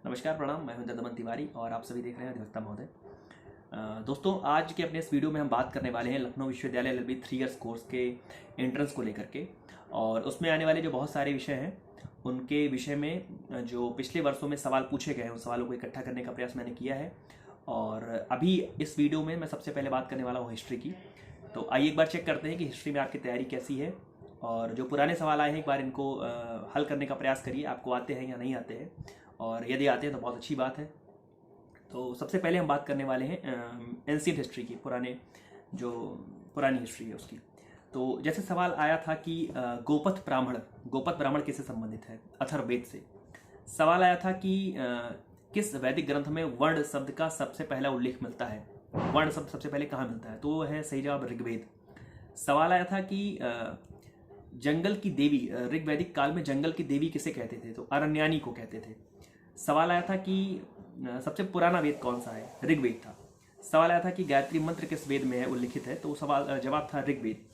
नमस्कार, प्रणाम। मैं हूं दमन तिवारी और आप सभी देख रहे हैं अधिवक्ता महोदय। दोस्तों, आज के अपने इस वीडियो में हम बात करने वाले हैं लखनऊ विश्वविद्यालय एलएलबी 3 इयर्स कोर्स के एंट्रेंस को लेकर के। और उसमें आने वाले जो बहुत सारे विषय हैं उनके विषय में जो पिछले वर्षों में सवाल पूछे गए हैं उन सवालों को इकट्ठा करने का प्रयास मैंने किया है। और अभी इस वीडियो में मैं सबसे पहले बात करने वाला हूँ हिस्ट्री की। तो आइए एक बार चेक करते हैं कि हिस्ट्री में आपकी तैयारी कैसी है, और जो पुराने सवाल आए हैं एक बार इनको हल करने का प्रयास करिए, आपको आते हैं या नहीं आते हैं। और यदि आते हैं तो बहुत अच्छी बात है। तो सबसे पहले हम बात करने वाले हैं एंशिएंट हिस्ट्री की, पुरानी हिस्ट्री है उसकी। तो जैसे सवाल आया था कि गोपथ ब्राह्मण किससे संबंधित है? अथर्ववेद से। सवाल आया था कि किस वैदिक ग्रंथ में वर्ण शब्द का सबसे पहला उल्लेख मिलता है? वर्ण शब्द सबसे पहले कहाँ मिलता है? तो वो है सही जवाब ऋग्वेद। सवाल आया था कि जंगल की देवी, ऋग्वैदिक काल में जंगल की देवी किसे कहते थे? तो अरण्यानी को कहते थे। सवाल आया था कि सबसे पुराना वेद कौन सा है? ऋग्वेद था। सवाल आया था कि गायत्री मंत्र किस वेद में है उल्लिखित है? तो जवाब था ऋग्वेद।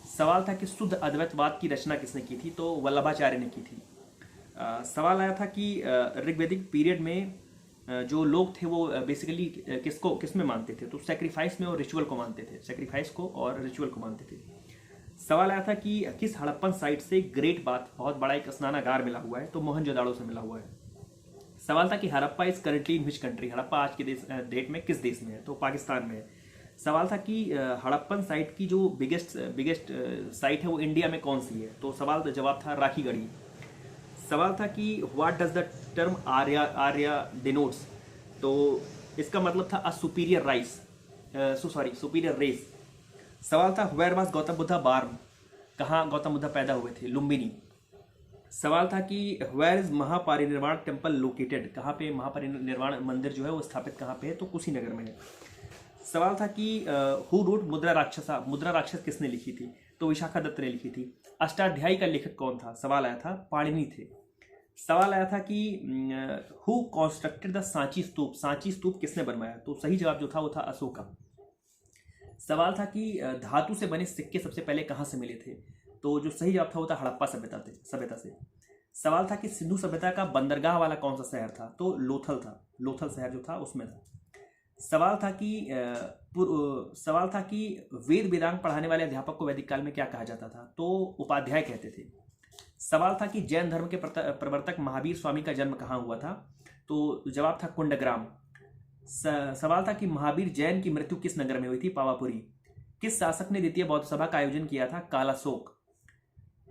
सवाल था कि शुद्ध अद्वैतवाद की रचना किसने की थी? तो वल्लभाचार्य ने की थी। सवाल आया था कि ऋग्वैदिक पीरियड में जो लोग थे वो बेसिकली किस में मानते थे? तो सैक्रिफाइस में और रिचुअल को मानते थे। सैक्रिफाइस को और रिचुअल को मानते थे। सवाल आया था कि किस हड़प्पन साइट से ग्रेट बाथ, बहुत बड़ा एक स्नानागार मिला हुआ है? तो मोहनजोदाड़ो से मिला हुआ है। सवाल था कि Harappa is currently in which country? Harappa आज के डेट में किस देश में है? तो पाकिस्तान में है। सवाल था कि हड़प्पन साइट की जो बिगेस्ट साइट है वो इंडिया में कौन सी है? तो जवाब था राखीगढ़ी। सवाल था कि what does the term Arya denotes? तो इसका मतलब था अ सुपीरियर रेस। सवाल था वेयर वाज गौतम बुद्धा बार्न? कहाँ गौतम बुद्धा पैदा हुए थे? लुम्बिनी। सवाल था कि where is Mahaparinirvana temple located? कहाँ पे महापरिनिर्वाण मंदिर जो है वो स्थापित कहाँ पे है? तो कुशीनगर में है। सवाल था कि हु रोट मुद्रा राक्षस किसने लिखी थी? तो विशाखा दत्त ने लिखी थी। अष्टाध्यायी का लेखक कौन था? सवाल आया था पाणिनि थे। सवाल आया था कि हु कॉन्स्ट्रक्टेड द सांची स्तूप किसने बनवाया? तो सही जवाब जो था वो था अशोका। सवाल था कि धातु से बने सिक्के सबसे पहले कहाँ से मिले थे? तो जो सही जवाब था वो था हड़प्पा सभ्यता से। सवाल था कि सिंधु सभ्यता का बंदरगाह वाला कौन सा शहर था? तो लोथल था। लोथल शहर जो था उसमें था। सवाल था कि वेद वेदांग पढ़ाने वाले अध्यापक को वैदिक काल में क्या कहा जाता था? तो उपाध्याय कहते थे। सवाल था कि जैन धर्म के प्रवर्तक महावीर स्वामी का जन्म कहाँ हुआ था? तो जवाब था कुंडग्राम। सवाल था कि महावीर जैन की मृत्यु किस नगर में हुई थी? पावापुरी। किस शासक ने द्वितीय बौद्ध सभा का आयोजन किया था? कालाशोक।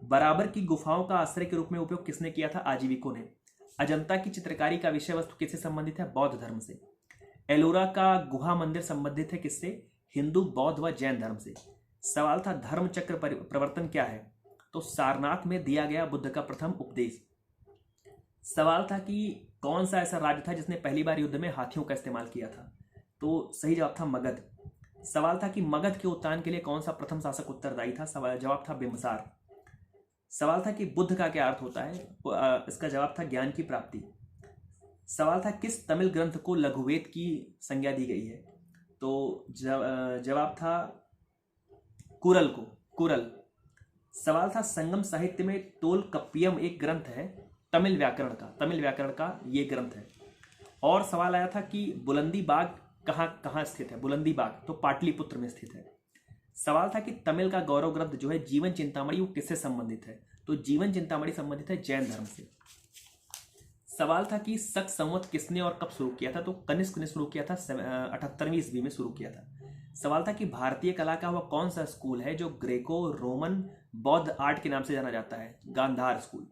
बराबर की गुफाओं का आश्रय के रूप में उपयोग किसने किया था? आजीविकों ने। अजंता की चित्रकारी का विषय वस्तु किससे संबंधित है? बौद्ध धर्म से। एलोरा का गुहा मंदिर संबंधित है किससे? हिंदू, बौद्ध व जैन धर्म से। सवाल था धर्म चक्र प्रवर्तन क्या है? तो सारनाथ में दिया गया बुद्ध का प्रथम उपदेश। सवाल था कि कौन सा ऐसा राज्य था जिसने पहली बार युद्ध में हाथियों का इस्तेमाल किया था? तो सही जवाब था मगध। सवाल था कि मगध के उत्थान के लिए कौन सा प्रथम शासक उत्तरदायी था? जवाब था बिंबिसार। सवाल था कि बुद्ध का क्या अर्थ होता है? इसका जवाब था ज्ञान की प्राप्ति। सवाल था किस तमिल ग्रंथ को लघुवेद की संज्ञा दी गई है? तो जवाब था कुरल। सवाल था संगम साहित्य में तोलकप्पियम एक ग्रंथ है तमिल व्याकरण का ये ग्रंथ है। और सवाल आया था कि बुलंदी बाग कहाँ स्थित है? बुलंदी बाग तो पाटलिपुत्र में स्थित है। सवाल था कि तमिल का गौरव ग्रंथ जो है जीवन चिंतामणि वो किससे संबंधित है? तो जीवन चिंतामणि संबंधित है जैन धर्म से। सवाल था कि शक संवत किसने और कब शुरू किया था? तो कनिष्क ने शुरू किया था, 78वीं ईस्वी में शुरू किया था। सवाल था कि भारतीय कला का वह कौन सा स्कूल है जो ग्रेको रोमन बौद्ध आर्ट के नाम से जाना जाता है? गांधार स्कूल।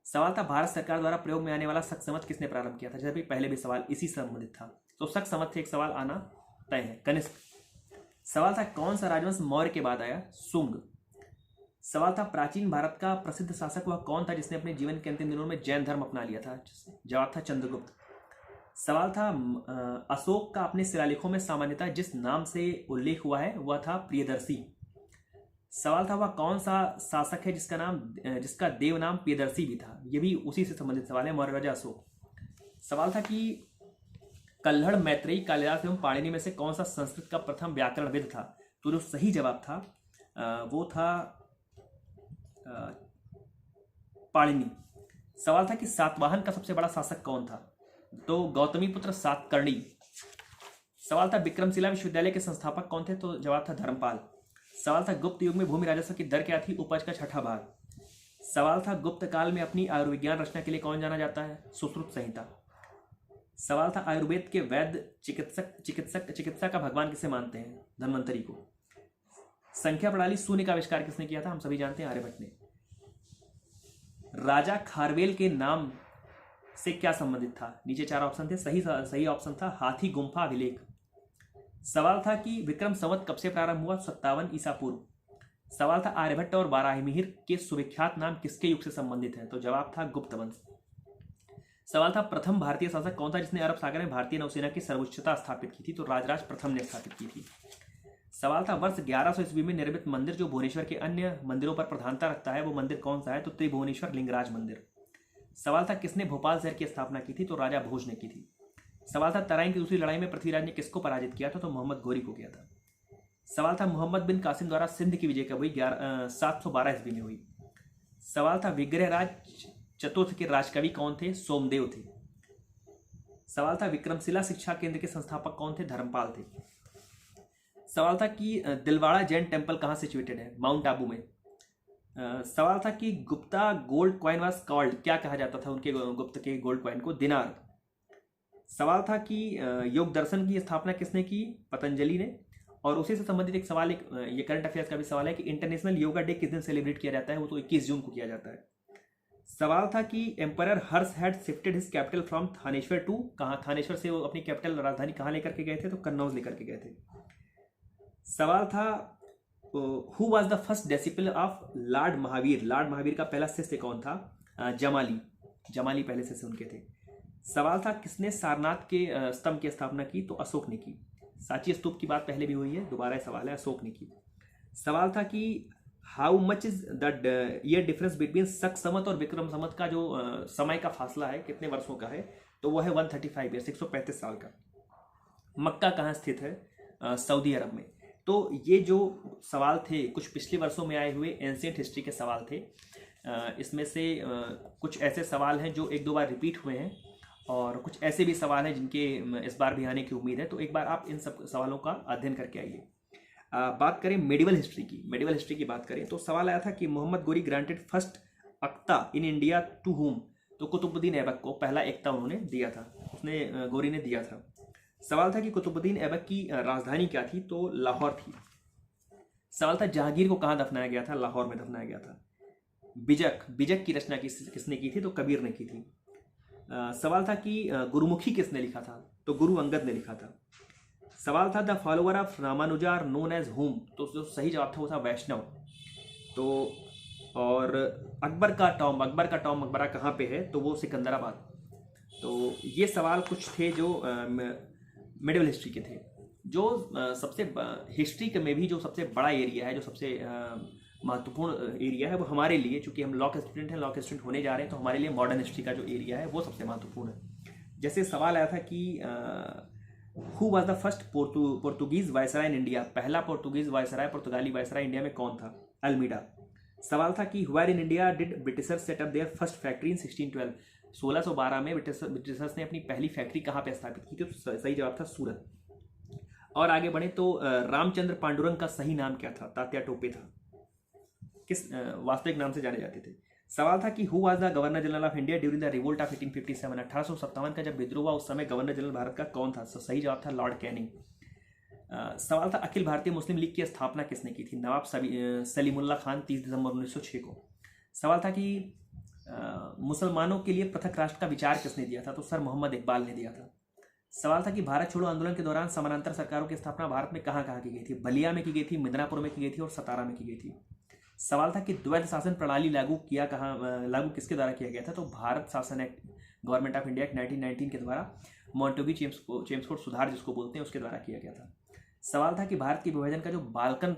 सवाल था भारत सरकार द्वारा प्रयोग में आने वाला शक संवत किसने प्रारंभ किया था? जैसे भी पहले भी सवाल इसी से संबंधित था, तो शक संवत से एक सवाल आना तय है, कनिष्क। सवाल था कौन सा राजवंश मौर्य के बाद आया? शुंग। सवाल था प्राचीन भारत का प्रसिद्ध शासक वह कौन था जिसने अपने जीवन के अंतिम दिनों में जैन धर्म अपना लिया था? जवाब था चंद्रगुप्त। सवाल था अशोक का अपने शिलालेखों में सामान्यतः जिस नाम से उल्लेख हुआ है वह था प्रियदर्शी। सवाल था वह कौन सा शासक है जिसका देव नाम प्रियदर्शी भी था? ये भी उसी से संबंधित सवाल है, मौर्य राजा अशोक। सवाल था कि कल्हड़, मैत्रेयी, कालिदास एवं पाणिनि में से कौन सा संस्कृत का प्रथम व्याकरणविद था? तो जो सही जवाब था वो था पाणिनि। सवाल था कि सातवाहन का सबसे बड़ा शासक कौन था? तो गौतमीपुत्र सातकर्णी। सवाल था विक्रमशिला विश्वविद्यालय के संस्थापक कौन थे? तो जवाब था धर्मपाल। सवाल था गुप्त युग में भूमि राजस्व की दर क्या थी? उपज का 6ठा भाग। सवाल था गुप्त काल में अपनी आयुर्विज्ञान रचना के लिए कौन जाना जाता है? सुश्रुत संहिता। सवाल था आयुर्वेद के वैद्य चिकित्सा का भगवान किसे मानते हैं? धन्वंतरी को। संख्या प्रणाली शून्य का आविष्कार किसने किया था? हम सभी जानते हैं, आर्यभट्ट ने। राजा खारवेल के नाम से क्या संबंधित था? नीचे 4 ऑप्शन थे, सही ऑप्शन था हाथी गुम्फा अभिलेख। सवाल था कि विक्रम संवत कब से प्रारंभ हुआ? 57 ईसा पूर्व। सवाल था आर्यभट्ट और बाराहिमिहिर के सुविख्यात नाम किसके युग से संबंधित हैं? तो जवाब था गुप्त वंश। सवाल था प्रथम भारतीय शासक कौन था जिसने अरब सागर में भारतीय नौसेना की सर्वोच्चता स्थापित की थी? तो राजराज प्रथम ने स्थापित की थी। सवाल था वर्ष 1100 ईस्वी में निर्मित मंदिर जो भुवनेश्वर के अन्य मंदिरों पर प्रधानता रखता है वो मंदिर कौन सा है? तो त्रिभुवनेश्वर लिंगराज मंदिर। सवाल था किसने भोपाल शहर की स्थापना की थी? तो राजा भोज ने की थी। सवाल था तराइन की दूसरी लड़ाई में पृथ्वीराज ने किसको पराजित किया था? तो मोहम्मद गोरी को किया था। सवाल था मोहम्मद बिन कासिम द्वारा सिंध की विजय कब हुई? 712 ईस्वी में हुई। सवाल था विग्रहराज चतुर्थ के राजकवि कौन थे? सोमदेव थे। सवाल था विक्रमशिला शिक्षा केंद्र के संस्थापक कौन थे? धर्मपाल थे। सवाल था कि दिलवाड़ा जैन टेम्पल कहाँ सिचुएटेड है? माउंट आबू में। सवाल था कि Gupta gold coin was called, क्या कहा जाता था उनके गुप्त के गोल्ड कॉइन को? दिनार। सवाल था कि योग दर्शन की स्थापना किसने की? पतंजलि ने। और उसी से संबंधित एक सवाल, ये करंट अफेयर्स का भी सवाल है कि इंटरनेशनल योगा डे किस दिन सेलिब्रेट किया जाता है? वो तो 21 जून को किया जाता है। सवाल था कि emperor Harsha had shifted his capital from Thaneshwar to, कहाँ? थानेश्वर से वो अपनी कैपिटल राजधानी कहाँ लेकर के गए थे? तो कन्नौज लेकर के गए थे। सवाल था who was the first disciple of Lord Mahavir? Lord Mahavir का पहला शिष्य कौन था? जमाली पहले शिष्य उनके थे। सवाल था किसने सारनाथ के स्तंभ की स्थापना की? तो अशोक ने की। सांची स्तूप की बात पहले भी हुई है, दोबारा सवाल है, अशोक ने की। सवाल था कि how much is the year difference between शक संवत और विक्रम संवत का जो समय का फासला है कितने वर्षों का है? तो वह है 135 ईयर्स, 135 साल का। मक्का कहाँ स्थित है? सऊदी अरब में। तो ये जो सवाल थे कुछ पिछले वर्षों में आए हुए एंशिएंट हिस्ट्री के सवाल थे। इसमें से कुछ ऐसे सवाल हैं जो 1-2 बार रिपीट हुए हैं और कुछ ऐसे भी सवाल हैं जिनके इस बार भी आने की उम्मीद है। तो एक बार आप इन सब सवालों का अध्ययन करके आइए। बात करें मेडिवल हिस्ट्री की बात करें तो सवाल आया था कि मोहम्मद गोरी ग्रांटेड फर्स्ट अक्ता इन इंडिया टू हुम? तो कुतुबुद्दीन ऐबक को पहला एकता उन्होंने दिया था, उसने गोरी ने दिया था। सवाल था कि कुतुबुद्दीन ऐबक की राजधानी क्या थी? तो लाहौर थी। सवाल था जहांगीर को कहाँ दफनाया गया था? लाहौर में दफनाया गया था। बिजक की रचना किसने की थी? तो कबीर ने की थी। सवाल था कि गुरुमुखी किसने लिखा था? तो गुरु अंगद ने लिखा था। सवाल था the follower of Ramanuja are known as whom? तो जो सही जवाब था वो था वैष्णव। तो और अकबर का टॉम मकबरा कहाँ पे है? तो वो सिकंदराबाद। तो ये सवाल कुछ थे जो मिडिवल हिस्ट्री के थे। जो सबसे हिस्ट्री में भी जो सबसे बड़ा एरिया है, जो सबसे महत्वपूर्ण एरिया है वो हमारे लिए, चूंकि हम लॉ के स्टूडेंट होने जा रहे हैं, तो हमारे लिए मॉडर्न हिस्ट्री का जो एरिया है वो सबसे महत्वपूर्ण है। जैसे सवाल आया था कि who was the first Portuguese viceroy in India? पहला पोर्तुगीज वायसराय, पुर्तगाली वायसराय इंडिया में कौन था? अल्मीडा। सवाल था कि where in India did Britishers set up their first factory in 1612? 1612 में ब्रिटिशर्स ने अपनी पहली फैक्ट्री कहाँ पे स्थापित की थी? तो सही जवाब था सूरत। और आगे बढ़े तो रामचंद्र पांडुरंग का सही नाम क्या था? तात्या टोपे था। किस वास्तविक नाम से जाने जाते थे? सवाल था कि who was the governor general of India during the revolt of 1857? 1857 का जब विद्रोह हुआ उस समय गवर्नर जनरल भारत का कौन था? सही जवाब था लॉर्ड कैनिंग। सवाल था अखिल भारतीय मुस्लिम लीग की स्थापना किसने की थी? नवाब सलीमुल्लाह खान 30 दिसंबर 1906 को। सवाल था कि मुसलमानों के लिए पृथक राष्ट्र का विचार किसने दिया था? तो सर मोहम्मद इकबाल ने दिया था। सवाल था कि भारत छोड़ो आंदोलन के दौरान समानांतर सरकारों की स्थापना भारत में कहाँ कहाँ की गई थी? बलिया में की गई थी, मिदनापुर में की गई थी और सतारा में की गई थी। सवाल था कि द्वैध शासन प्रणाली लागू किसके द्वारा किया गया था? तो भारत शासन act, government of India act 1919 के द्वारा, मॉन्टेग्यू चेम्सफोर्ड सुधार जिसको बोलते हैं, उसके द्वारा किया गया था। सवाल था कि भारत के विभाजन का जो बाल्कन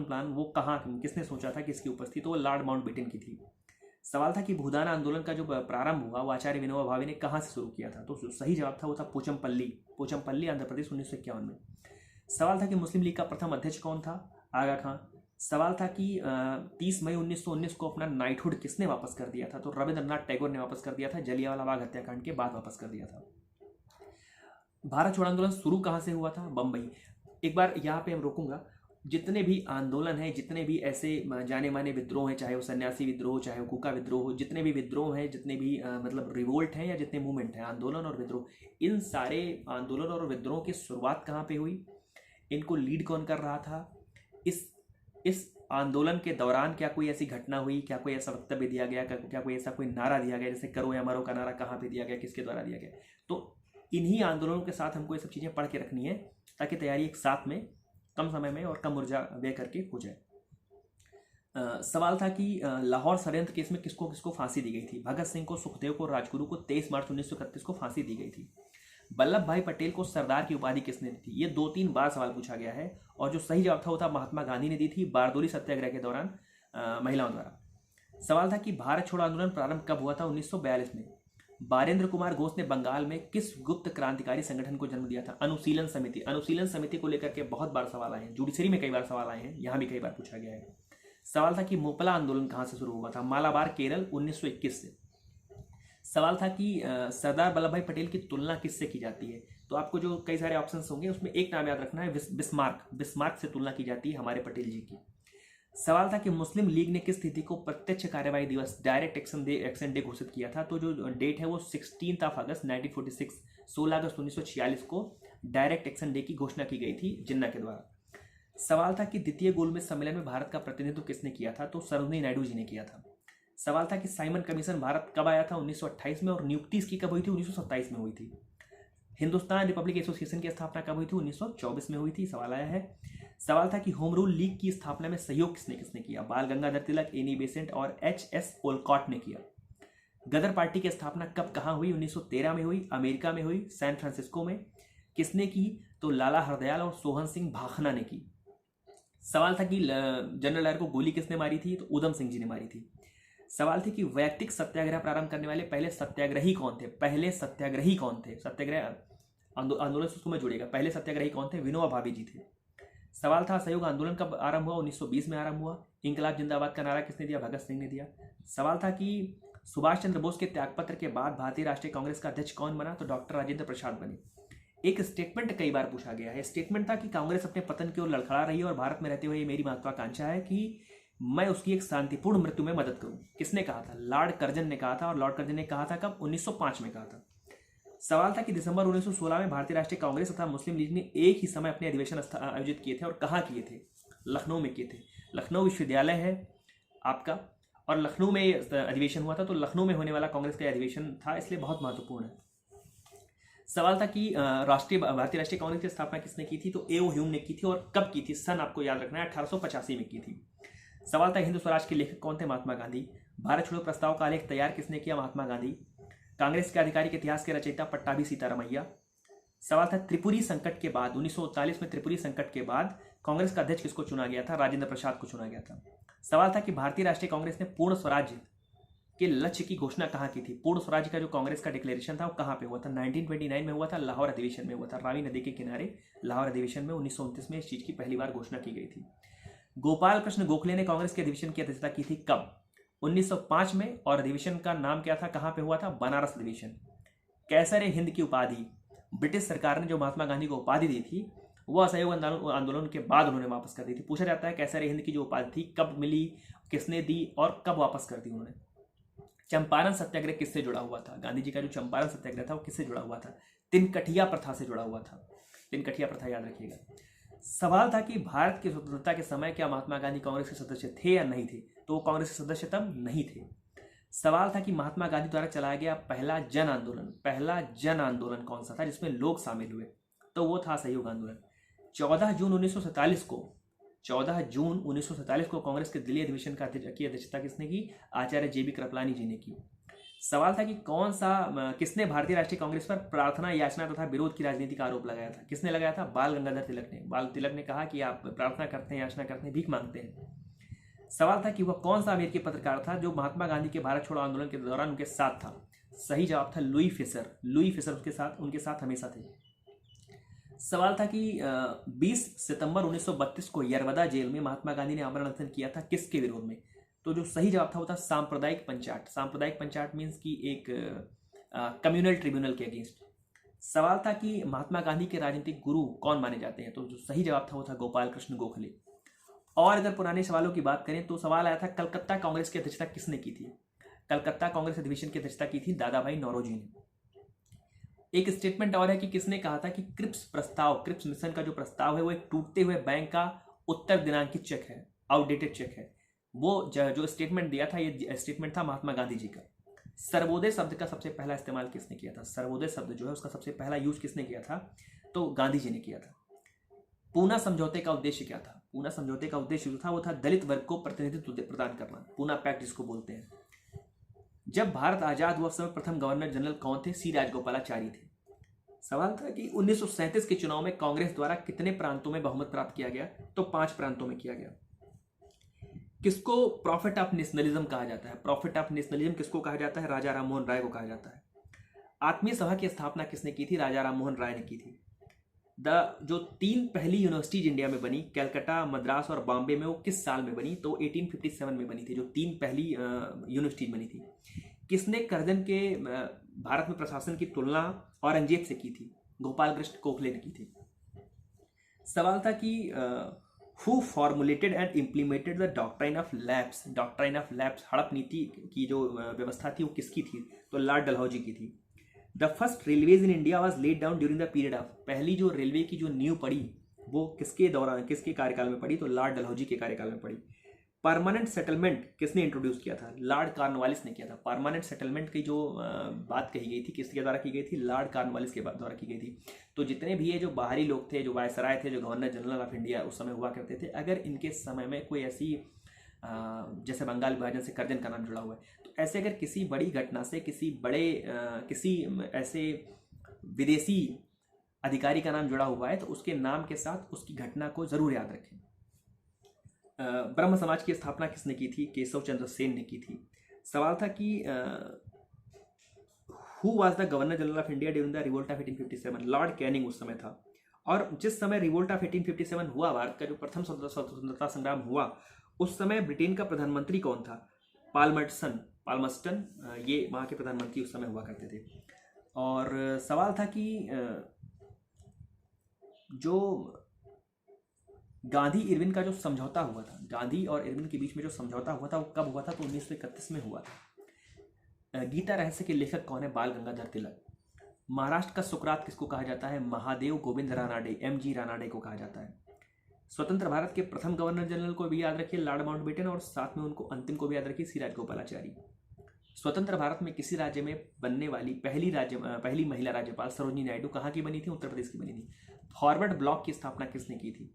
प्लान वो किसने सोचा था, किसकी उपस्थिति? तो वो लॉर्ड माउंटबेटन की थी। सवाल था कि भूदान आंदोलन का जो प्रारंभ हुआ वो आचार्य विनोबा भावे ने कहाँ से शुरू किया था? तो सही जवाब था वो था पोचमपल्ली आंध्र प्रदेश 1951 में। सवाल था कि मुस्लिम लीग का प्रथम अध्यक्ष कौन था? आगा खां। सवाल था कि 30 मई 1919 को अपना नाइटहुड किसने वापस कर दिया था? तो रविंद्रनाथ टैगोर ने वापस कर दिया था, जलियांवाला बाग हत्याकांड के बाद वापस कर दिया था। भारत छोड़ो आंदोलन शुरू कहाँ से हुआ था? बम्बई। एक बार यहाँ पे हम रोकूंगा, जितने भी आंदोलन हैं, जितने भी ऐसे जाने माने विद्रोह हैं, चाहे वो सन्यासी विद्रोह, चाहे वो कूका विद्रोह हो, जितने भी विद्रोह हैं, जितने भी मतलब रिवोल्ट हैं या जितने मूवमेंट हैं, आंदोलन और विद्रोह, इन सारे आंदोलन और विद्रोह की शुरुआत कहाँ पे हुई? इनको लीड कौन कर रहा था? इस आंदोलन के दौरान क्या कोई ऐसी घटना हुई, क्या कोई ऐसा वक्तव्य दिया गया, क्या कोई ऐसा कोई नारा दिया गया, जैसे करो या मरो का नारा कहाँ पे दिया गया, किसके द्वारा दिया गया? तो इन्हीं आंदोलनों के साथ हमको ये सब चीज़ें पढ़ के रखनी है, ताकि तैयारी एक साथ में कम समय में और कम ऊर्जा व्यय करके हो जाए। सवाल था कि लाहौर षड्यंत्र केस में किसको किसको फांसी दी गई थी? भगत सिंह को, सुखदेव को, राजगुरु को 23 मार्च 1931 को फांसी दी गई थी। वल्लभ भाई पटेल को सरदार की उपाधि किसने दी थी? ये 2-3 बार सवाल पूछा गया है, और जो सही जवाब था वो था महात्मा गांधी ने दी थी, बारदोली सत्याग्रह के दौरान महिलाओं द्वारा। सवाल था कि भारत छोड़ो आंदोलन प्रारंभ कब हुआ था? 1942 में। बारेंद्र कुमार घोष ने बंगाल में किस गुप्त क्रांतिकारी संगठन को जन्म दिया था? अनुशीलन समिति। अनुशीलन समिति को लेकर के बहुत बार सवाल आए हैं, जुडिशरी में कई बार सवाल आए हैं, यहाँ भी कई बार पूछा गया है। सवाल था कि मोपला आंदोलन कहाँ से शुरू हुआ था? मालाबार, केरल, 1921 से। सवाल था कि सरदार वल्लभ भाई पटेल की तुलना किससे की जाती है? तो आपको जो कई सारे ऑप्शंस होंगे उसमें एक नाम याद रखना है, बिस्मार्क से तुलना की जाती है हमारे पटेल जी की। सवाल था कि मुस्लिम लीग ने किस तिथि को प्रत्यक्ष कार्यवाही दिवस, डायरेक्ट एक्शन डे घोषित किया था? तो जो डेट है वो 16 अगस्त 1946, 16 अगस्त 1946 को डायरेक्ट एक्शन डे की घोषणा की गई थी जिन्ना के द्वारा। सवाल था कि द्वितीय गोलमेज सम्मेलन में भारत का प्रतिनिधित्व किसने किया था? तो सरोजिनी नायडू जी ने किया था। सवाल था कि साइमन कमीशन भारत कब आया था? 1928 में, और नियुक्ति इसकी कब हुई थी? 1927 में हुई थी। हिंदुस्तान रिपब्लिक एसोसिएशन की स्थापना कब हुई थी? 1924 में हुई थी। सवाल आया है। सवाल था कि होम रूल लीग की स्थापना में सहयोग किसने किसने किया? बाल गंगाधर तिलक, एनी बेसेंट और एच.एस. ओलकॉट ने किया। गदर पार्टी की स्थापना कब कहाँ हुई? 1913 में हुई, अमेरिका में हुई, सैन फ्रांसिस्को में। किसने की? तो लाला हरदयाल और सोहन सिंह भाखना ने की। सवाल था कि जनरल डायर को गोली किसने मारी थी? तो उधम सिंह जी ने मारी थी। सवाल थे कि वैयक्तिक सत्याग्रह प्रारंभ करने वाले पहले सत्याग्रही कौन थे? पहले सत्याग्रही कौन थे? सत्याग्रह आंदोलन से उसमें जुड़ेगा। पहले सत्याग्रही कौन थे? विनोबा भावे जी थे। सवाल था असहयोग आंदोलन कब आरंभ हुआ? 1920 में आरंभ हुआ। इंकलाब जिंदाबाद का नारा किसने दिया? भगत सिंह ने दिया। सवाल था कि सुभाष चंद्र बोस के त्यागपत्र के बाद भारतीय राष्ट्रीय कांग्रेस का अध्यक्ष कौन बना? तो डॉक्टर राजेंद्र प्रसाद बने। एक स्टेटमेंट कई बार पूछा गया है। स्टेटमेंट था कि कांग्रेस अपने पतन की ओर लड़खड़ा रही है और भारत में रहते हुए मेरी महत्वाकांक्षा है कि मैं उसकी एक शांतिपूर्ण मृत्यु में मदद करूं। किसने कहा था? लॉर्ड कर्जन ने कहा था, और लॉर्ड कर्जन ने कहा था कब? 1905 में कहा था। सवाल था कि दिसंबर 1916 में भारतीय राष्ट्रीय कांग्रेस तथा मुस्लिम लीग ने एक ही समय अपने अधिवेशन आयोजित किए थे, और कहाँ किए थे? लखनऊ में किए थे। लखनऊ विश्वविद्यालय है आपका, और लखनऊ में अधिवेशन हुआ था, तो लखनऊ में होने वाला कांग्रेस का अधिवेशन था, इसलिए बहुत महत्वपूर्ण है। सवाल था कि भारतीय राष्ट्रीय कांग्रेस की स्थापना किसने की थी? तो ए.ओ. ह्यूम ने की थी, और कब की थी? सन आपको याद रखना है, 1885 में की थी। सवाल था हिंदू स्वराज के लेखक कौन थे? महात्मा गांधी। भारत छोड़ो प्रस्ताव का आलेख तैयार किसने किया? महात्मा गांधी। कांग्रेस के आधिकारिक इतिहास के रचयिता पट्टाभी सीतारामैया। सवाल था त्रिपुरी संकट के बाद, 1939 में त्रिपुरी संकट के बाद कांग्रेस का अध्यक्ष किसको चुना गया था? राजेंद्र प्रसाद को चुना गया था। सवाल था कि भारतीय राष्ट्रीय कांग्रेस ने पूर्ण स्वराज्य के लक्ष्य की घोषणा कहाँ की थी? पूर्ण स्वराज्य का जो कांग्रेस का डिक्लेरेशन था वो कहाँ पे हुआ था? 1929 में हुआ था, लाहौर अधिवेशन में हुआ था। रावी नदी के किनारे लाहौर अधिवेशन में 1929 में इस चीज की पहली बार घोषणा की गई थी। गोपाल कृष्ण गोखले ने कांग्रेस के अधिवेशन की अध्यक्षता की थी कब? 1905 में, और अधिवेशन का नाम क्या था? कहाँ पे हुआ था? बनारस अधिवेशन। कैसर हिंद की उपाधि ब्रिटिश सरकार ने जो महात्मा गांधी को उपाधि दी थी, वह असहयोग आंदोलन के बाद उन्होंने वापस कर दी थी। पूछा जाता है कैसर हिंद की जो उपाधि थी कब मिली, किसने दी, और कब वापस कर दी उन्होंने? चंपारण सत्याग्रह किससे जुड़ा हुआ था? गांधी जी का जो चंपारण सत्याग्रह था वो किससे जुड़ा हुआ था? तिनकठिया प्रथा से जुड़ा हुआ था। तिनकठिया प्रथा याद रखिएगा। सवाल था कि भारत की स्वतंत्रता के समय क्या महात्मा गांधी कांग्रेस के सदस्य थे या नहीं थे? तो वो कांग्रेस के सदस्य तब नहीं थे। सवाल था कि महात्मा गांधी द्वारा चलाया गया पहला जन आंदोलन कौन सा था जिसमें लोग शामिल हुए? तो वो था असहयोग आंदोलन। 14 जून 1947 को कांग्रेस के दिल्ली अधिवेशन की अध्यक्षता किसने की? आचार्य जे.बी. कृपलानी जी ने की। सवाल था कि किसने भारतीय राष्ट्रीय कांग्रेस पर प्रार्थना, याचना तथा विरोध की राजनीति का आरोप लगाया था? किसने लगाया था? बाल गंगाधर तिलक ने। बाल तिलक ने कहा कि आप प्रार्थना करते हैं, याचना करते हैं, भीख मांगते हैं। सवाल था कि वह कौन सा अमेरिकी पत्रकार था जो महात्मा गांधी के भारत छोड़ो आंदोलन के दौरान उनके साथ था? सही जवाब था लुई फिशर। उनके साथ हमेशा थे। सवाल था कि 20 सितंबर 1932 को यरवदा जेल में महात्मा गांधी ने आमरण अनशन किया था, किसके विरोध में? तो जो सही जवाब था वो था सांप्रदायिक पंचायत। सांप्रदायिक पंचायत मीन्स की एक कम्युनल ट्रिब्यूनल के अगेंस्ट। सवाल था कि महात्मा गांधी के राजनीतिक गुरु कौन माने जाते हैं? तो जो सही जवाब था वो था गोपाल कृष्ण गोखले। और अगर पुराने सवालों की बात करें तो सवाल आया था कलकत्ता कांग्रेस की अध्यक्षता किसने की थी? कलकत्ता कांग्रेस अधिवेशन की अध्यक्षता की थी दादा भाई नौरोजी ने। एक स्टेटमेंट और है कि किसने कहा था कि क्रिप्स मिशन का जो प्रस्ताव है वो एक टूटते हुए बैंक का उत्तर दिनांकित चेक है, आउटडेटेड चेक है। वो जो स्टेटमेंट दिया था, ये स्टेटमेंट था महात्मा गांधी जी का। सर्वोदय शब्द का सबसे पहला इस्तेमाल किसने किया था? सर्वोदय शब्द जो है उसका सबसे पहला यूज किसने किया था? तो गांधी जी ने किया था। पूना समझौते का उद्देश्य क्या था? पूना समझौते का उद्देश्य जो था वो था दलित वर्ग को प्रतिनिधित्व प्रदान करना, पूना पैक्ट जिसको बोलते हैं। जब भारत आजाद हुआ उस समय प्रथम गवर्नर जनरल कौन थे? सी राजगोपालाचारी थे। सवाल था कि 1937 के चुनाव में कांग्रेस द्वारा कितने प्रांतों में बहुमत प्राप्त किया गया? तो 5 प्रांतों में किया गया। किसको प्रॉफिट ऑफ नेशनलिज्म कहा जाता है? प्रॉफिट ऑफ नेशनलिज्म किसको कहा जाता है? राजा राममोहन राय को कहा जाता है। आत्मीय सभा की स्थापना किसने की थी? राजा राममोहन राय ने की थी। जो 3 पहली यूनिवर्सिटीज इंडिया में बनी, कलकत्ता, मद्रास और बॉम्बे में, वो किस साल में बनी? तो 1857 में बनी थी। जो 3 पहली यूनिवर्सिटीज बनी थी। किसने कर्जन के भारत में प्रशासन की तुलना औरंगजेब से की थी? गोपाल कृष्ण गोखले ने की थी। सवाल था कि who formulated and implemented the doctrine of lapse? Doctrine of lapse, हड़प नीति की जो व्यवस्था थी वो किसकी थी? तो लॉर्ड डलहौजी की थी। The first railways in India was laid down during the period of, पहली जो रेलवे की जो नींव पड़ी वो किसके दौरान, किसके कार्यकाल में पड़ी? तो लॉर्ड डलहौजी के कार्यकाल में पड़ी। परमानेंट सेटलमेंट किसने इंट्रोड्यूस किया था? लॉर्ड कॉर्नवालिस ने किया था। परमानेंट सेटलमेंट की जो बात कही गई थी किसके द्वारा की गई थी? लॉर्ड कॉर्नवालिस के द्वारा की गई थी। तो जितने भी ये जो बाहरी लोग थे, जो वायसराय थे, जो गवर्नर जनरल ऑफ इंडिया उस समय हुआ करते थे, अगर इनके समय में कोई ऐसी जैसे बंगाल विभाजन से कर्जन का नाम जुड़ा हुआ है, तो ऐसे अगर किसी बड़ी घटना से किसी ऐसे विदेशी अधिकारी का नाम जुड़ा हुआ है तो उसके नाम के साथ उसकी घटना को जरूर याद रखें। ब्रह्म समाज की स्थापना किसने की थी? केशव चंद्र सेन ने की थी। सवाल था कि who was the governor general of India during the revolt of 1857? Lord Canning उस समय था। और जिस समय रिवोल्ट ऑफ 1857 हुआ, भारत का जो प्रथम स्वतंत्रता संग्राम हुआ, उस समय ब्रिटेन का प्रधानमंत्री कौन था? पाल्मस्टन, ये वहाँ के प्रधानमंत्री उस समय हुआ करते थे। और सवाल था कि जो गांधी इरविन का जो समझौता हुआ था, गांधी और इरविन के बीच में जो समझौता हुआ था वो कब हुआ था? तो 1931 में हुआ था। गीता रहस्य के लेखक कौन है? बाल गंगाधर तिलक। महाराष्ट्र का सुकरात किसको कहा जाता है? महादेव गोविंद रानाडे, MG रानाडे को कहा जाता है। स्वतंत्र भारत के प्रथम गवर्नर जनरल को भी याद रखिए, लॉर्ड माउंटबेटन, और साथ में उनको अंतिम को भी याद रखिए, सी राजगोपालाचारी। स्वतंत्र भारत में किसी राज्य में बनने वाली पहली महिला राज्यपाल सरोजिनी नायडू कहाँ की बनी थी? उत्तर प्रदेश की बनी थी। फॉरवर्ड ब्लॉक की स्थापना किसने की थी?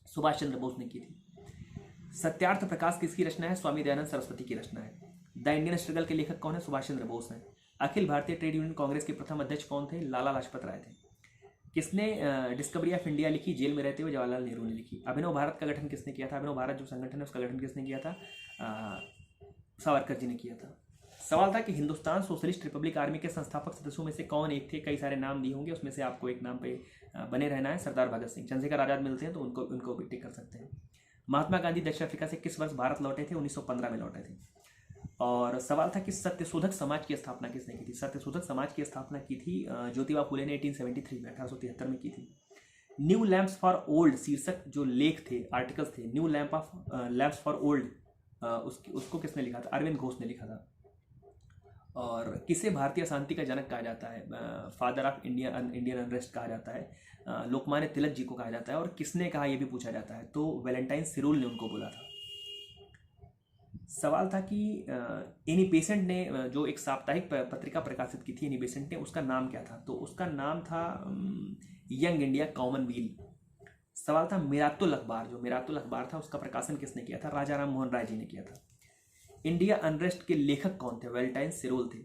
सुभाष चंद्र बोस ने की थी। सत्यार्थ प्रकाश किसकी रचना है? स्वामी दयानंद सरस्वती की रचना है। द इंडियन स्ट्रगल के लेखक कौन है? सुभाष चंद्र बोस हैं। अखिल भारतीय ट्रेड यूनियन कांग्रेस के प्रथम अध्यक्ष कौन थे? लाला लाजपत राय थे। किसने डिस्कवरी ऑफ इंडिया लिखी? जेल में रहते हुए जवाहरलाल नेहरू ने लिखी। अभिनव भारत का गठन किसने किया था? अभिनव भारत जो संगठन है उसका गठन किसने किया था? सावरकर जी ने किया था। सवाल था कि हिंदुस्तान सोशलिस्ट रिपब्लिक आर्मी के संस्थापक सदस्यों में से कौन एक थे? कई सारे नाम दिए होंगे, उसमें से आपको एक नाम पे बने रहना है। सरदार भगत सिंह। चंद्रशेखर आजाद मिलते हैं तो उनको भी टिक कर सकते हैं। महात्मा गांधी दक्षिण अफ्रीका से किस वर्ष भारत लौटे थे? 1915 में लौटे थे। और सवाल था कि सत्यशोधक समाज की स्थापना किसने की थी? सत्यशोधक समाज की स्थापना की थी ज्योतिबा फुले ने 1873 में, 1873 में की थी। न्यू लैम्प्स फॉर ओल्ड शीर्षक जो लेख थे, आर्टिकल्स थे, न्यू लैम्प्स फॉर ओल्ड, उसको किसने लिखा था? अरविंद घोष ने लिखा था। और किसे भारतीय शांति का जनक कहा जाता है? फादर ऑफ इंडियन अनरेस्ट कहा जाता है। लोकमान्य तिलक जी को कहा जाता है। और किसने कहा ये भी पूछा जाता है, तो वैलेंटाइन सिरोल ने उनको बोला था। सवाल था कि एनी बेसेंट ने जो एक साप्ताहिक पत्रिका प्रकाशित की थी, एनी बेसेंट ने, उसका नाम क्या था? तो उसका नाम था यंग इंडिया कॉमनवेल्थ। सवाल था मिरातुल अखबार, जो मिरातुल अखबार था उसका प्रकाशन किसने किया था? राजा राम मोहन राय जी ने किया था। इंडिया अनरेस्ट के लेखक कौन थे? वैलेंटाइन सिरोल थे।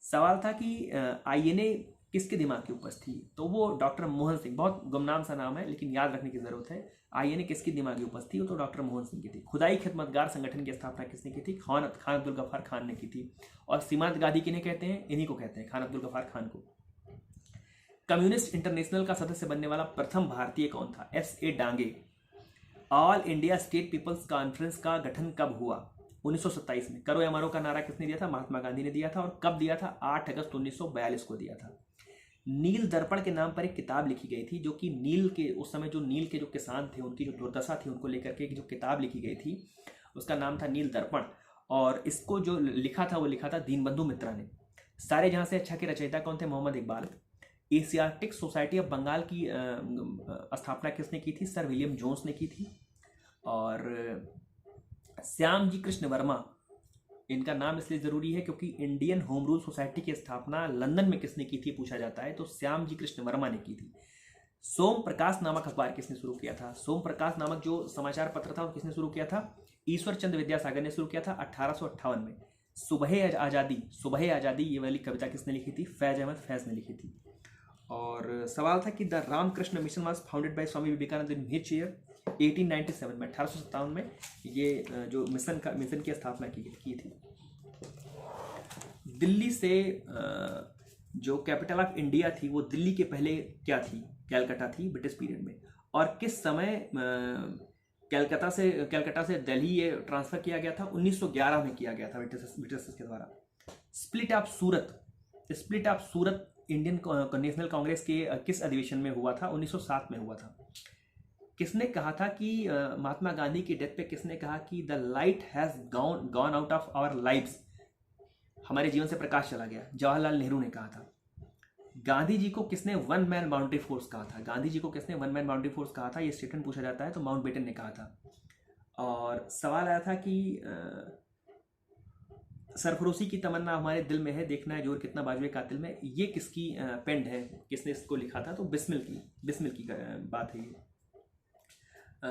सवाल था कि INA किसके दिमाग की उपज थी? तो वो डॉक्टर मोहन सिंह, बहुत गुमनाम सा नाम है लेकिन याद रखने की जरूरत है। INA किसकी दिमागी उपज थी? तो डॉक्टर मोहन सिंह की थी। खुदाई खिदमतगार संगठन की स्थापना किसने की थी? खान अब्दुल गफ्फार खान ने की थी। और सीमांत गांधी किन्हें कहते हैं? इन्हीं को कहते हैं, खान अब्दुल गफ्फार खान को। कम्युनिस्ट इंटरनेशनल का सदस्य बनने वाला प्रथम भारतीय कौन था? S.A. Dange. All India state people's conference का गठन कब हुआ? 1927 में। करो या मरो का नारा किसने दिया था? महात्मा गांधी ने दिया था। और कब दिया था? 8 अगस्त 1942 को दिया था। नील दर्पण के नाम पर एक किताब लिखी गई थी, जो कि नील के उस समय जो नील के जो किसान थे उनकी जो दुर्दशा थी उनको लेकर के जो किताब लिखी गई थी उसका नाम था नील दर्पण। और इसको जो लिखा था वो लिखा था दीनबंधु मित्रा ने। सारे जहां से अच्छा के रचयिता कौन थे? Mohammad Iqbal. Asiatic Society of Bengal की स्थापना किसने की थी? सर विलियम जोन्स ने की थी। और श्याम जी कृष्ण वर्मा, इनका नाम इसलिए जरूरी है क्योंकि इंडियन होम रूल सोसाइटी की स्थापना लंदन में किसने की थी पूछा जाता है, तो श्याम जी कृष्ण वर्मा ने की थी। सोम प्रकाश नामक अखबार किसने शुरू किया था? सोम प्रकाश नामक जो समाचार पत्र था वो किसने शुरू किया था? ईश्वर चंद्र विद्यासागर ने शुरू किया था 1858 में। सुबह आज़ादी, सुबह आज़ादी ये वाली कविता किसने लिखी थी? फैज अहमद फैज ने लिखी थी। और सवाल था कि the Ramakrishna Mission was founded by Swami Vivekananda in which year? 1897 में, 1857 में ये जो मिशन की स्थापना की थी। दिल्ली से जो कैपिटल ऑफ इंडिया थी वो दिल्ली के पहले क्या थी? कैलकाटा थी ब्रिटिश पीरियड में। और किस समय कैलकाटा से दिल्ली ये ट्रांसफर किया गया था? 1911 में किया गया था ब्रिटिश के द्वारा। Split of Surat Indian national Congress के किस अधिवेशन में हुआ था? 1907 में हुआ था। किसने कहा था कि महात्मा गांधी की डेथ पे किसने कहा कि the light has gone out of our lives, हमारे जीवन से प्रकाश चला गया? जवाहरलाल नेहरू ने कहा था। गांधी जी को किसने वन मैन बाउंड्री फोर्स कहा था? गांधी जी को किसने वन मैन बाउंड्री फोर्स कहा था? ये स्टेटमेंट पूछा जाता है तो माउंटबेटन ने कहा था। और सवाल आया था कि सरफरोशी की तमन्ना हमारे दिल में है, देखना है जोर कितना बाजुए कातिल में, ये किसकी पेंड है? किसने इसको लिखा था? तो बिस्मिल की बात है ये।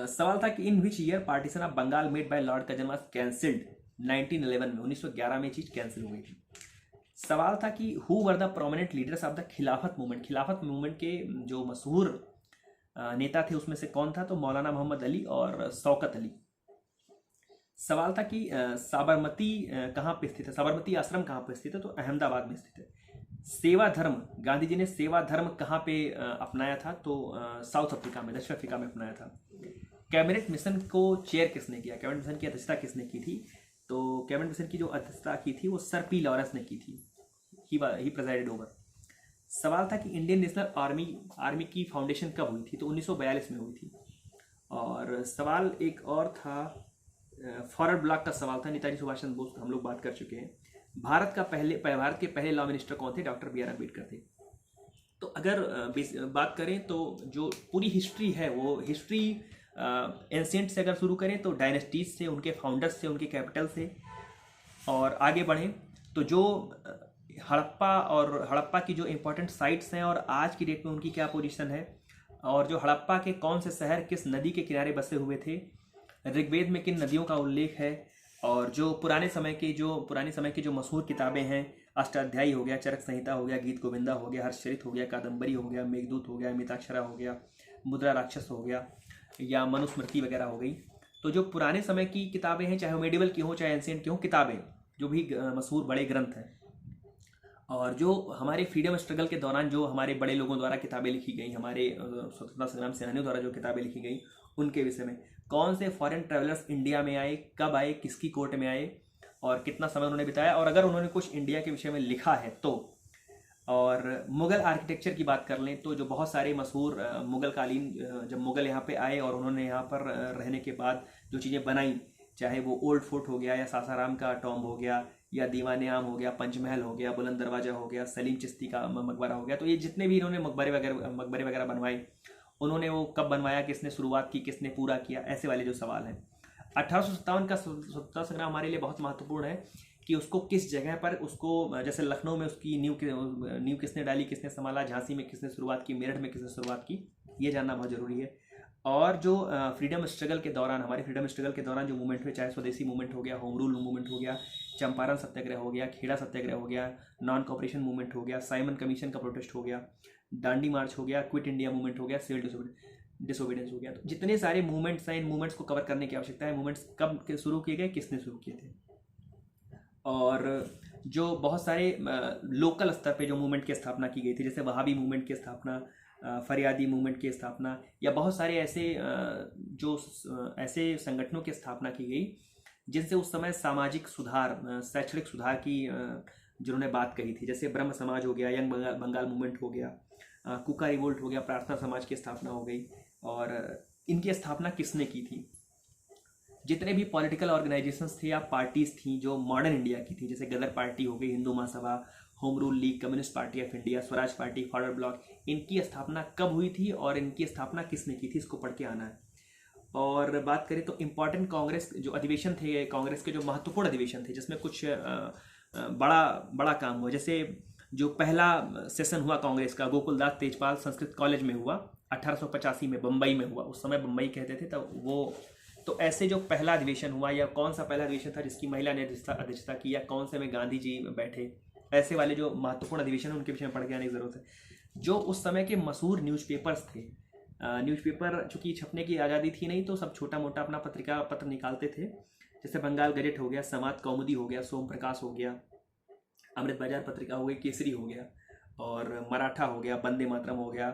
सवाल था कि in which year partition of Bengal made by lord Curzon was cancelled? 1911 में, 1911 में चीज कैंसिल हो गई थी। सवाल था कि who were the prominent leaders of the खिलाफत मूवमेंट? खिलाफत मूवमेंट के जो मशहूर नेता थे उसमें से कौन था? तो मौलाना मोहम्मद अली और शौकत अली। सवाल था कि साबरमती कहाँ पे स्थित है? साबरमती आश्रम कहाँ पे स्थित है? तो अहमदाबाद में स्थित है। सेवा धर्म, गांधी जी ने सेवा धर्म कहाँ पे अपनाया था? तो साउथ अफ्रीका में, दक्षिण अफ्रीका में अपनाया था। कैबिनेट मिशन को चेयर किसने किया? कैबिनेट मिशन की अध्यक्षता किसने की थी? तो कैबिनेट मिशन की जो अध्यक्षता की थी वो सर पी लॉरेंस ने की थी। ही प्रेजाइडेड ओवर। सवाल था कि इंडियन नेशनल आर्मी की फाउंडेशन कब हुई थी? तो 1942 में हुई थी। और सवाल एक और था, फॉरवर्ड ब्लॉक का सवाल था, नेताजी सुभाष चंद्र बोस, हम लोग बात कर चुके हैं। भारत के पहले लॉ मिनिस्टर कौन थे? डॉक्टर बी आर अम्बेडकर थे। तो अगर बात करें तो जो पूरी हिस्ट्री है वो हिस्ट्री एंशिएंट से अगर शुरू करें तो डायनेस्टीज से, उनके फाउंडर्स से, उनके कैपिटल से, और आगे बढ़ें तो जो हड़प्पा की जो इंपॉर्टेंट साइट्स हैं और आज की डेट में उनकी क्या पोजीशन है, और जो हड़प्पा के कौन से शहर किस नदी के किनारे बसे हुए थे, ऋग्वेद में किन नदियों का उल्लेख है, और जो पुराने समय की जो मशहूर किताबें हैं, अष्टाध्यायी हो गया, चरक संहिता हो गया, गीत गोविंदा हो गया, हर्षचरित हो गया, कादम्बरी हो गया, मेघदूत हो गया, मिताक्षरा हो गया, मुद्रा राक्षस हो गया, या मनुस्मृति वगैरह हो गई। तो जो पुराने समय की किताबें हैं, चाहे वो मेडिवल की हो चाहे एंशिएंट की हो, किताबें जो भी मशहूर बड़े ग्रंथ हैं, और जो हमारे फ्रीडम स्ट्रगल के दौरान जो हमारे बड़े लोगों द्वारा किताबें लिखी गई, हमारे स्वतंत्रता संग्राम सेनानियों द्वारा जो किताबें लिखी गई, उनके विषय में कौन से फॉरेन ट्रैवलर्स इंडिया में आए, कब आए, किसकी कोर्ट में आए, और कितना समय उन्होंने बिताया, और अगर उन्होंने कुछ इंडिया के विषय में लिखा है तो। और मुगल आर्किटेक्चर की बात कर लें तो जो बहुत सारे मशहूर मुगल कालीन, जब मुगल यहाँ पे आए और उन्होंने यहाँ पर रहने के बाद जो चीज़ें बनाई, चाहे वो ओल्ड फोर्ट हो गया, या सासाराम का टॉम्ब हो गया, या दीवाने आम हो गया, पंचमहल हो गया, बुलंद दरवाजा हो गया, सलीम चिश्ती का मकबरा हो गया, तो ये जितने भी इन्होंने मकबरे वगैरह बनवाए, उन्होंने वो कब बनवाया, किसने शुरुआत की, किसने पूरा किया, ऐसे वाले जो सवाल हैं। 1857 का स्वतंत्रता संग्राम हमारे लिए बहुत महत्वपूर्ण है कि उसको किस जगह पर, उसको जैसे लखनऊ में उसकी नींव किसने डाली, किसने संभाला, झांसी में किसने शुरुआत की, मेरठ में किसने शुरुआत की, ये जानना बहुत ज़रूरी है। और जो फ्रीडम स्ट्रगल के दौरान, हमारे फ्रीडम स्ट्रगल के दौरान जो मूवमेंट हुए, चाहे स्वदेशी मूवमेंट हो गया, होम रूल मूवमेंट हो गया, चंपारण सत्याग्रह हो गया, खेड़ा सत्याग्रह हो गया, नॉन कॉपरेशन मूवमेंट हो गया, साइमन कमीशन का प्रोटेस्ट हो गया, दांडी मार्च हो गया, क्विट इंडिया मूवमेंट हो गया, सिविल डिसोबीडियंस हो गया, तो जितने सारे मूवमेंट्स हैं, इन मूवमेंट्स को कवर करने की आवश्यकता है। मूवमेंट्स कब शुरू किए गए, किसने शुरू किए थे। और जो बहुत सारे लोकल स्तर पे जो मूवमेंट की स्थापना की गई थी, जैसे वहाबी मूवमेंट की स्थापना, फरियादी मूवमेंट की स्थापना, या बहुत सारे ऐसे ऐसे संगठनों की स्थापना की गई जिनसे उस समय सामाजिक सुधार, शैक्षणिक सुधार की जिन्होंने बात कही थी। जैसे ब्रह्म समाज हो गया, यंग बंगाल मूवमेंट हो गया, कुका रिवोल्ट हो गया, प्रार्थना समाज की स्थापना हो गई। और इनकी स्थापना किसने की थी? जितने भी पॉलिटिकल ऑर्गेनाइजेशंस थे या पार्टीज थी जो मॉडर्न इंडिया की थी, जैसे गदर पार्टी हो गई, Hindu Mahasabha, home rule league, communist party of India, Swaraj party, forward bloc, इनकी स्थापना कब हुई थी और इनकी स्थापना किसने की थी, इसको पढ़ के आना है। और बात करें तो इम्पॉर्टेंट कांग्रेस जो अधिवेशन थे, कांग्रेस के जो महत्वपूर्ण अधिवेशन थे जिसमें कुछ बड़ा बड़ा काम हुआ, जैसे जो पहला सेशन हुआ कांग्रेस का, गोकुलदास तेजपाल संस्कृत कॉलेज में हुआ 1885 में, बम्बई में हुआ। उस समय बम्बई कहते थे तब वो। तो ऐसे जो पहला अधिवेशन हुआ, या कौन सा पहला अधिवेशन था जिसकी महिला ने अध्यक्षता की, या कौन से में गांधी जी बैठे, ऐसे वाले जो महत्वपूर्ण अधिवेशन है उनके विषय में पढ़ के आने की जरूरत है। जो उस समय के मशहूर न्यूज़पेपर्स थे, न्यूज़पेपर चूँकि छपने की आज़ादी थी नहीं, तो सब छोटा मोटा अपना पत्रिका पत्र निकालते थे। जैसे बंगाल गजेट हो गया, समाज कौमुदी हो गया, सोम प्रकाश हो गया, अमृत बाजार पत्रिका हो गई, केसरी हो गया, और मराठा हो गया, वंदे मातरम हो गया,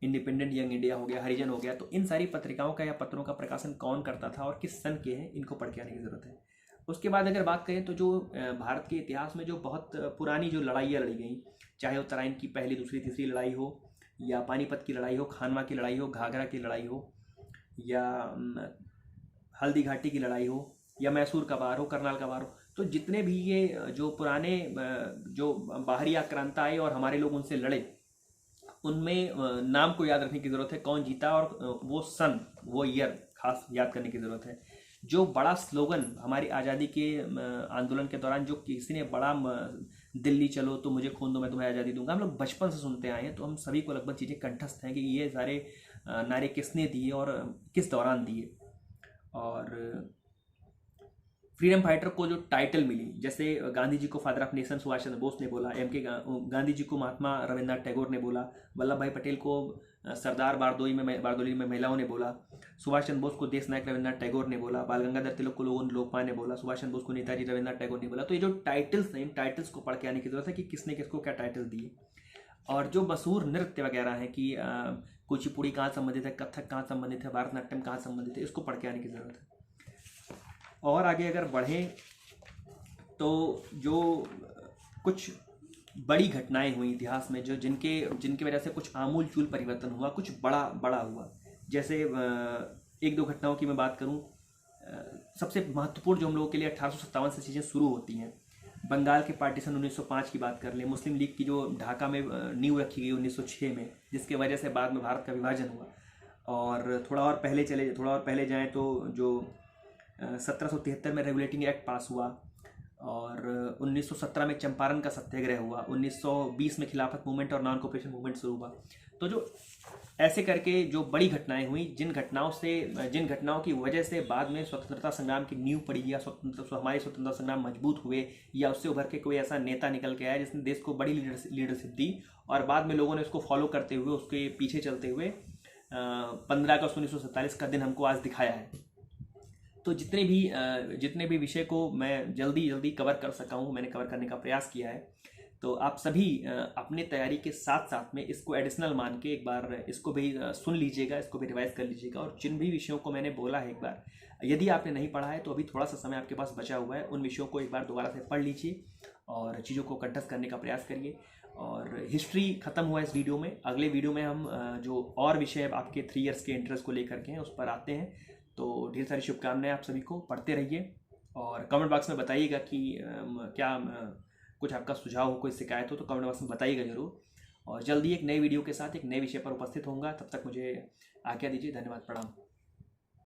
इंडिपेंडेंट यंग इंडिया हो गया, हरिजन हो गया। तो इन सारी पत्रिकाओं का या पत्रों का प्रकाशन कौन करता था और किस सन के हैं, इनको पढ़ के आने की ज़रूरत है। उसके बाद अगर बात करें तो जो भारत के इतिहास में जो बहुत पुरानी जो लड़ाइयाँ लड़ी गई, चाहे उत्तरायण की पहली, दूसरी, तीसरी लड़ाई हो, या पानीपत की लड़ाई हो, खानवा की लड़ाई हो, घाघरा की लड़ाई हो, या हल्दी घाटी की लड़ाई हो, या मैसूर का वार हो, करनाल का वार हो, तो जितने भी ये जो पुराने जो बाहरी आक्रांता आए और हमारे लोग उनसे लड़े, उनमें नाम को याद रखने की ज़रूरत है, कौन जीता, और वो सन, वो ईयर खास याद करने की ज़रूरत है। जो बड़ा स्लोगन हमारी आज़ादी के आंदोलन के दौरान जो किसी ने बड़ा, दिल्ली चलो तो मुझे खून दो मैं तुम्हें आज़ादी दूंगा, हम लोग बचपन से सुनते आए हैं, तो हम सभी को लगभग चीज़ें कंठस्थ हैं कि ये सारे नारे किसने दिए और किस दौरान दिए। और फ्रीडम फाइटर को जो टाइटल मिली, जैसे गांधी जी को father of nation Subhash Chandra Bose ने बोला, गांधी जी को महात्मा रविन्द्रनाथ टैगोर ने बोला, वल्लभ भाई पटेल को सरदार बारदोली में महिलाओं ने बोला, सुभाष चंद्र बोस को देश नायक रविन्द्रनाथ टैगोर ने बोला, बाल गंगाधर तिलक को लोकपाल ने बोला, सुभाष चंद्र बोस को नेताजी रविन्द्रनाथ टैगोर ने बोला। तो ये जो टाइटल्स हैं, इन टाइटल्स को पढ़ के आने की जरूरत है कि किसने किसको क्या टाइटल दिए। और जो मशहूर नृत्य वगैरह हैं कि कुचिपुड़ी कहाँ संबंधित है, कथक कहाँ संबंधित है, भारतनाट्यम कहाँ संबंधित है, इसको पढ़ के आने की ज़रूरत है। और आगे अगर बढ़ें तो जो कुछ बड़ी घटनाएं हुई इतिहास में, जो जिनके वजह से कुछ आमूल चूल परिवर्तन हुआ, कुछ बड़ा हुआ, जैसे एक दो घटनाओं की मैं बात करूं। सबसे महत्वपूर्ण जो हम लोगों के लिए 1857 से चीज़ें शुरू होती हैं, बंगाल के पार्टीशन 1905 की बात कर लें, मुस्लिम लीग की जो ढाका में नींव रखी गई 1906 में, जिसके वजह से बाद में भारत का विभाजन हुआ। और थोड़ा और पहले जाएँ तो जो 1773 में रेगुलेटिंग एक्ट पास हुआ, और 1917 में चंपारण का सत्याग्रह हुआ, 1920 में खिलाफत मूवमेंट और नॉन कोऑपरेशन मूवमेंट शुरू हुआ। तो जो ऐसे करके जो बड़ी घटनाएं हुई, जिन घटनाओं की वजह से बाद में स्वतंत्रता संग्राम की नींव पड़ी, या हमारे स्वतंत्रता संग्राम मजबूत हुए, या उससे उभर के कोई ऐसा नेता निकल के आया जिसने देश को बड़ी लीडरशिप दी, और बाद में लोगों ने उसको फॉलो करते हुए, उसके पीछे चलते हुए 15 अगस्त 1947 का दिन हमको आज दिखाया है। तो जितने भी विषय को मैं जल्दी कवर कर सका हूँ, मैंने कवर करने का प्रयास किया है। तो आप सभी अपने तैयारी के साथ साथ में इसको एडिशनल मान के एक बार इसको भी सुन लीजिएगा, इसको भी रिवाइज कर लीजिएगा। और जिन भी विषयों को मैंने बोला है, एक बार यदि आपने नहीं पढ़ा है तो अभी थोड़ा सा समय आपके पास बचा हुआ है, उन विषयों को एक बार दोबारा से पढ़ लीजिए और चीज़ों को कंठस्थ करने का प्रयास करिए। और हिस्ट्री खत्म हुआ इस वीडियो में। अगले वीडियो में हम जो और विषय आपके 3 इयर्स के इंटरेस्ट को लेकर के हैं उस पर आते हैं। तो ढेर सारी शुभकामनाएं आप सभी को, पढ़ते रहिए और कमेंट बॉक्स में बताइएगा कि क्या कुछ आपका सुझाव हो, कोई शिकायत हो तो कमेंट बॉक्स में बताइएगा ज़रूर। और जल्दी एक नए वीडियो के साथ एक नए विषय पर उपस्थित होऊंगा। तब तक मुझे आज्ञा दीजिए। धन्यवाद, प्रणाम।